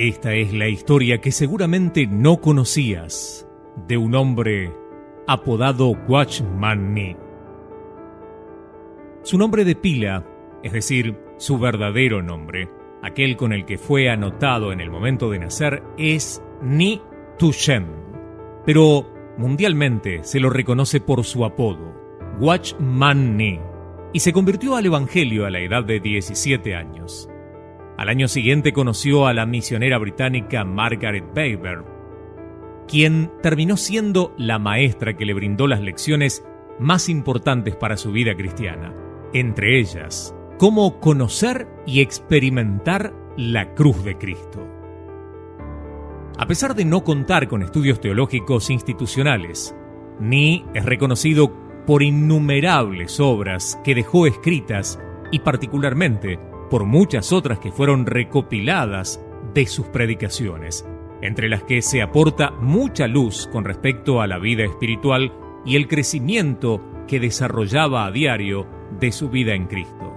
Esta es la historia que seguramente no conocías, de un hombre apodado Watchman Nee. Su nombre de pila, es decir, su verdadero nombre, aquel con el que fue anotado en el momento de nacer, es Nee Tu Shem, pero mundialmente se lo reconoce por su apodo, Watchman Nee, y se convirtió al Evangelio a la edad de 17 años. Al año siguiente conoció a la misionera británica Margaret Barber, quien terminó siendo la maestra que le brindó las lecciones más importantes para su vida cristiana, entre ellas, cómo conocer y experimentar la cruz de Cristo. A pesar de no contar con estudios teológicos institucionales, Nee es reconocido por innumerables obras que dejó escritas y particularmente por muchas otras que fueron recopiladas de sus predicaciones, entre las que se aporta mucha luz con respecto a la vida espiritual y el crecimiento que desarrollaba a diario de su vida en Cristo.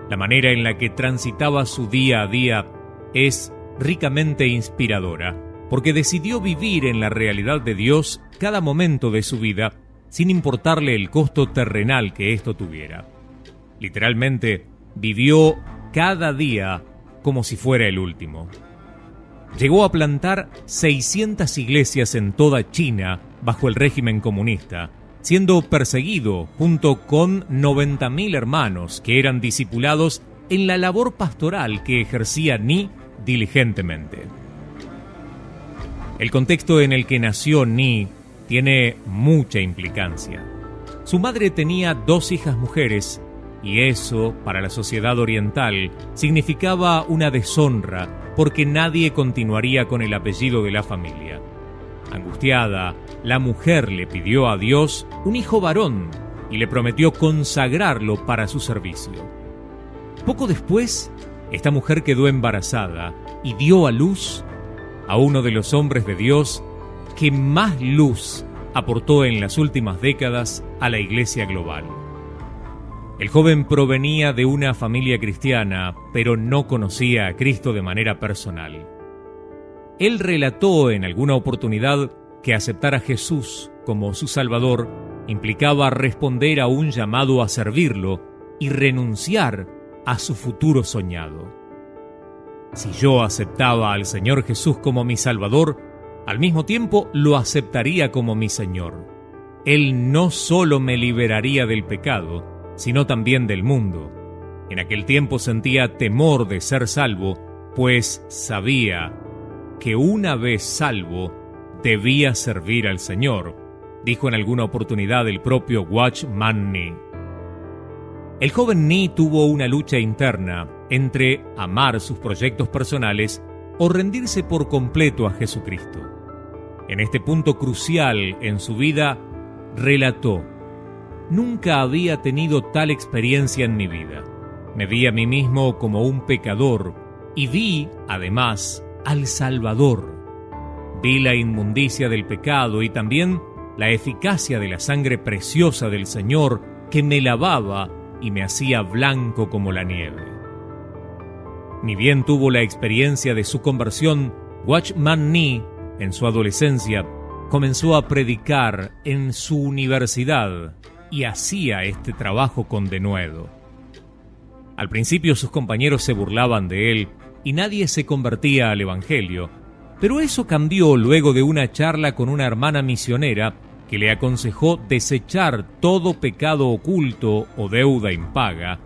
La manera en la que transitaba su día a día es ricamente inspiradora, porque decidió vivir en la realidad de Dios cada momento de su vida, sin importarle el costo terrenal que esto tuviera. Literalmente, vivió cada día como si fuera el último. Llegó a plantar 600 iglesias en toda China bajo el régimen comunista, siendo perseguido junto con 90.000 hermanos que eran discipulados en la labor pastoral que ejercía Nee diligentemente. El contexto en el que nació Nee tiene mucha implicancia. Su madre tenía 2 hijas mujeres, y eso, para la sociedad oriental, significaba una deshonra, porque nadie continuaría con el apellido de la familia. Angustiada, la mujer le pidió a Dios un hijo varón y le prometió consagrarlo para su servicio. Poco después, esta mujer quedó embarazada y dio a luz a uno de los hombres de Dios que más luz aportó en las últimas décadas a la Iglesia global. El joven provenía de una familia cristiana, pero no conocía a Cristo de manera personal. Él relató en alguna oportunidad que aceptar a Jesús como su Salvador implicaba responder a un llamado a servirlo y renunciar a su futuro soñado. Si yo aceptaba al Señor Jesús como mi Salvador, al mismo tiempo lo aceptaría como mi Señor. Él no solo me liberaría del pecado, sino también del mundo. En aquel tiempo sentía temor de ser salvo, pues sabía que una vez salvo, debía servir al Señor, dijo en alguna oportunidad el propio Watchman Nee. El joven Nee tuvo una lucha interna entre amar sus proyectos personales o rendirse por completo a Jesucristo. En este punto crucial en su vida, relató: nunca había tenido tal experiencia en mi vida. Me vi a mí mismo como un pecador y vi, además, al Salvador. Vi la inmundicia del pecado y también la eficacia de la sangre preciosa del Señor que me lavaba y me hacía blanco como la nieve. Ni bien tuvo la experiencia de su conversión, Watchman Nee, en su adolescencia, comenzó a predicar en su universidad y hacía este trabajo con denuedo. Al principio sus compañeros se burlaban de él y nadie se convertía al Evangelio, pero eso cambió luego de una charla con una hermana misionera que le aconsejó desechar todo pecado oculto o deuda impaga,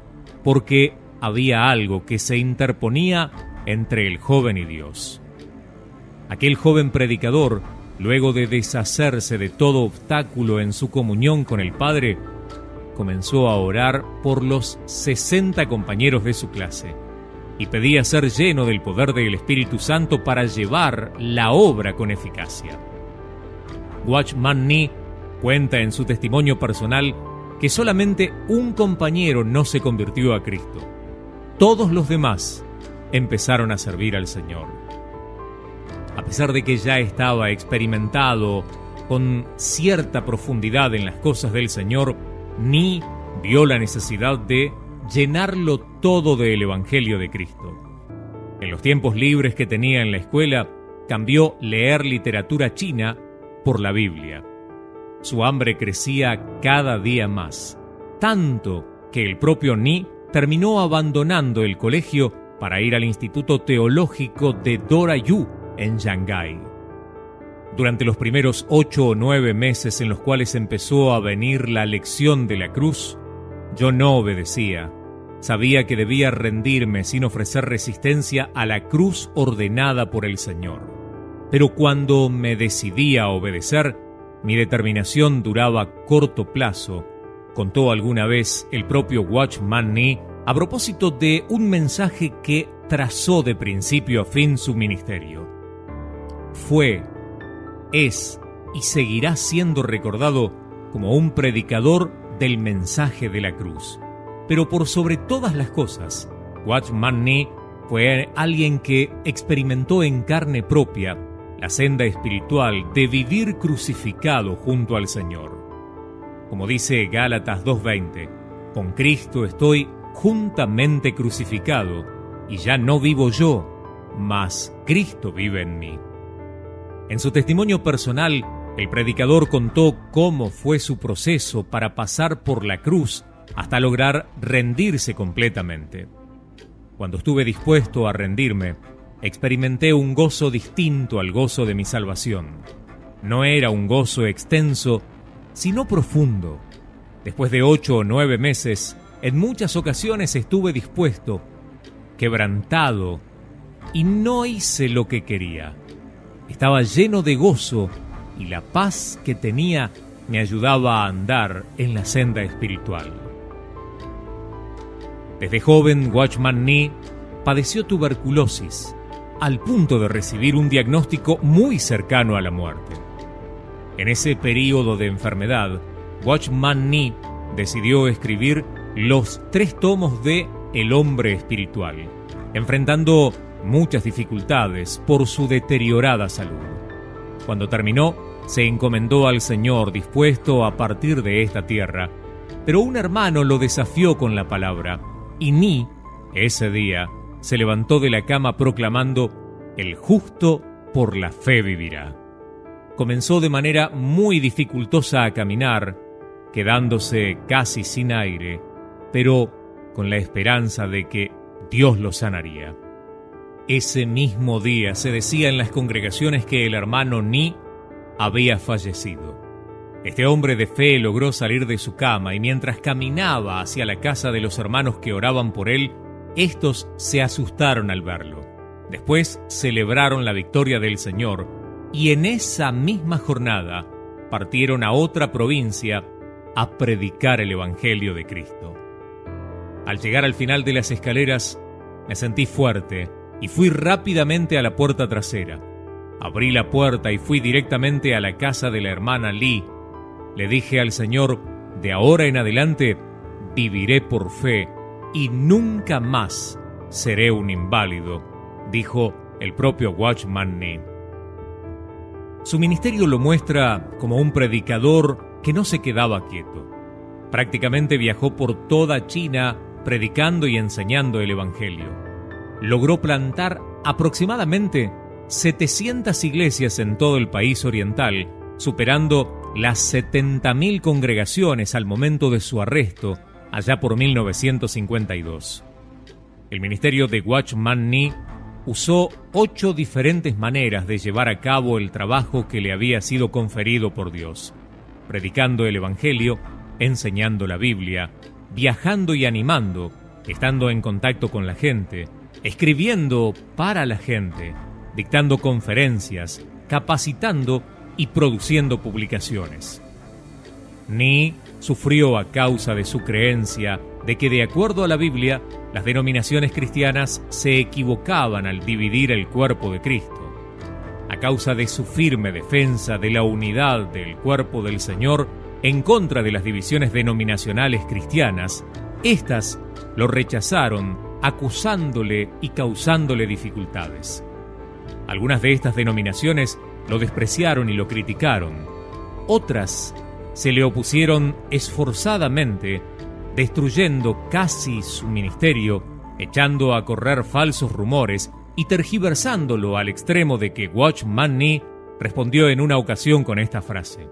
porque había algo que se interponía entre el joven y Dios. Aquel joven predicador, luego de deshacerse de todo obstáculo en su comunión con el Padre, comenzó a orar por los 60 compañeros de su clase y pedía ser lleno del poder del Espíritu Santo para llevar la obra con eficacia. Watchman Nee cuenta en su testimonio personal que solamente un compañero no se convirtió a Cristo. Todos los demás empezaron a servir al Señor. A pesar de que ya estaba experimentado con cierta profundidad en las cosas del Señor, Nee vio la necesidad de llenarlo todo del Evangelio de Cristo. En los tiempos libres que tenía en la escuela, cambió leer literatura china por la Biblia. Su hambre crecía cada día más, tanto que el propio Ni terminó abandonando el colegio para ir al Instituto Teológico de Dora-Yu en Shanghái. Durante los primeros 8 o 9 meses en los cuales empezó a venir la lección de la cruz, yo no obedecía. Sabía que debía rendirme sin ofrecer resistencia a la cruz ordenada por el Señor. Pero cuando me decidí a obedecer, mi determinación duraba corto plazo, contó alguna vez el propio Watchman Nee a propósito de un mensaje que trazó de principio a fin su ministerio. Fue, es y seguirá siendo recordado como un predicador del mensaje de la cruz. Pero por sobre todas las cosas, Watchman Nee fue alguien que experimentó en carne propia la senda espiritual de vivir crucificado junto al Señor. Como dice Gálatas 2:20, con Cristo estoy juntamente crucificado, y ya no vivo yo, mas Cristo vive en mí. En su testimonio personal, el predicador contó cómo fue su proceso para pasar por la cruz hasta lograr rendirse completamente. Cuando estuve dispuesto a rendirme, experimenté un gozo distinto al gozo de mi salvación. No era un gozo extenso, sino profundo. Después de 8 o 9 meses, en muchas ocasiones estuve dispuesto, quebrantado, y no hice lo que quería. Estaba lleno de gozo y la paz que tenía me ayudaba a andar en la senda espiritual. Desde joven, Watchman Nee padeció tuberculosis, al punto de recibir un diagnóstico muy cercano a la muerte. En ese período de enfermedad, Watchman Nee decidió escribir los 3 tomos de El hombre espiritual, enfrentando muchas dificultades por su deteriorada salud. Cuando terminó, se encomendó al Señor dispuesto a partir de esta tierra, pero un hermano lo desafió con la palabra, y Nee, ese día, se levantó de la cama proclamando: «El justo por la fe vivirá». Comenzó de manera muy dificultosa a caminar, quedándose casi sin aire, pero con la esperanza de que Dios lo sanaría. Ese mismo día se decía en las congregaciones que el hermano Nee había fallecido. Este hombre de fe logró salir de su cama y mientras caminaba hacia la casa de los hermanos que oraban por él, estos se asustaron al verlo. Después celebraron la victoria del Señor y en esa misma jornada partieron a otra provincia a predicar el Evangelio de Cristo. Al llegar al final de las escaleras, me sentí fuerte y fui rápidamente a la puerta trasera. Abrí la puerta y fui directamente a la casa de la hermana Lee. Le dije al Señor: «De ahora en adelante viviré por fe y nunca más seré un inválido», dijo el propio Watchman Nee. Su ministerio lo muestra como un predicador que no se quedaba quieto. Prácticamente viajó por toda China predicando y enseñando el Evangelio. Logró plantar aproximadamente 700 iglesias en todo el país oriental, superando las 70.000 congregaciones al momento de su arresto, allá por 1952. El ministerio de Watchman Nee usó 8 diferentes maneras de llevar a cabo el trabajo que le había sido conferido por Dios: predicando el Evangelio, enseñando la Biblia, viajando y animando, estando en contacto con la gente, escribiendo para la gente, dictando conferencias, capacitando y produciendo publicaciones. Nee sufrió a causa de su creencia de que, de acuerdo a la Biblia, las denominaciones cristianas se equivocaban al dividir el cuerpo de Cristo. A causa de su firme defensa de la unidad del cuerpo del Señor en contra de las divisiones denominacionales cristianas, éstas lo rechazaron, acusándole y causándole dificultades. Algunas de estas denominaciones lo despreciaron y lo criticaron. Otras se le opusieron esforzadamente, destruyendo casi su ministerio, echando a correr falsos rumores y tergiversándolo al extremo de que Watchman Nee respondió en una ocasión con esta frase: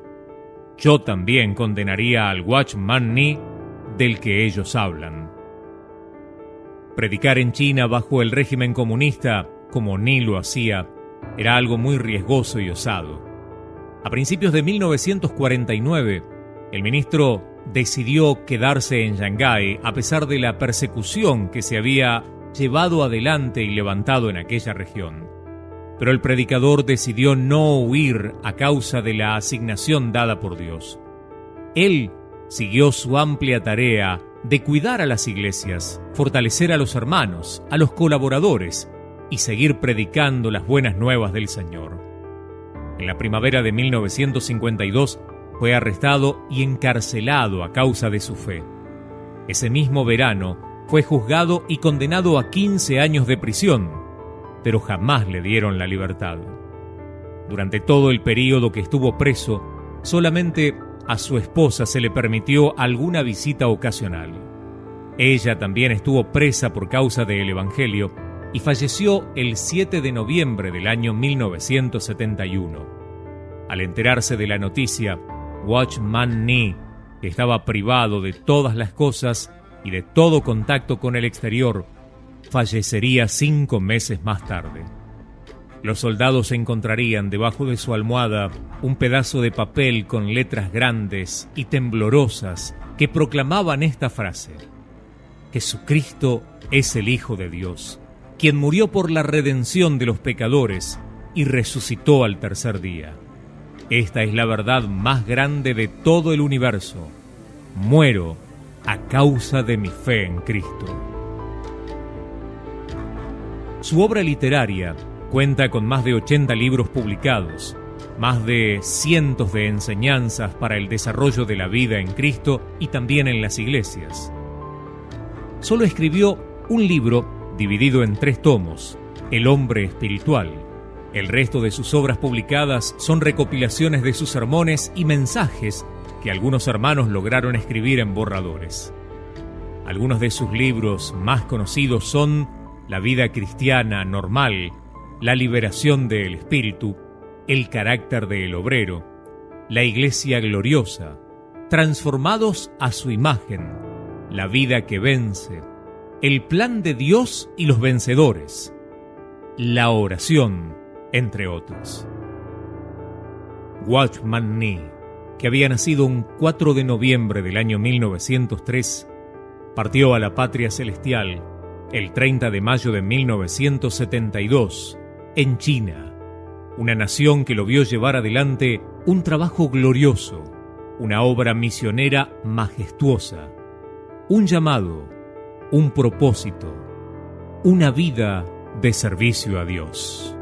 «Yo también condenaría al Watchman Nee del que ellos hablan». Predicar en China bajo el régimen comunista, como Nee lo hacía, era algo muy riesgoso y osado. A principios de 1949, el ministro decidió quedarse en Shanghái a pesar de la persecución que se había llevado adelante y levantado en aquella región. Pero el predicador decidió no huir a causa de la asignación dada por Dios. Él siguió su amplia tarea de cuidar a las iglesias, fortalecer a los hermanos, a los colaboradores y seguir predicando las buenas nuevas del Señor. En la primavera de 1952 fue arrestado y encarcelado a causa de su fe. Ese mismo verano fue juzgado y condenado a 15 años de prisión, pero jamás le dieron la libertad. Durante todo el período que estuvo preso, solamente a su esposa se le permitió alguna visita ocasional. Ella también estuvo presa por causa del Evangelio y falleció el 7 de noviembre del año 1971. Al enterarse de la noticia, Watchman Nee, que estaba privado de todas las cosas y de todo contacto con el exterior, fallecería 5 meses más tarde. Los soldados encontrarían debajo de su almohada un pedazo de papel con letras grandes y temblorosas que proclamaban esta frase: «Jesucristo es el Hijo de Dios, quien murió por la redención de los pecadores y resucitó al tercer día. Esta es la verdad más grande de todo el universo. Muero a causa de mi fe en Cristo». Su obra literaria cuenta con más de 80 libros publicados, más de cientos de enseñanzas para el desarrollo de la vida en Cristo y también en las iglesias. Solo escribió un libro dividido en 3 tomos, El hombre espiritual. El resto de sus obras publicadas son recopilaciones de sus sermones y mensajes que algunos hermanos lograron escribir en borradores. Algunos de sus libros más conocidos son La vida cristiana normal, La liberación del espíritu, El carácter del obrero, La iglesia gloriosa, Transformados a su imagen, La vida que vence, El plan de Dios y los vencedores, La oración, entre otros. Watchman Nee, que había nacido un 4 de noviembre del año 1903, partió a la patria celestial el 30 de mayo de 1972, en China, una nación que lo vio llevar adelante un trabajo glorioso, una obra misionera majestuosa, un llamado, un propósito, una vida de servicio a Dios.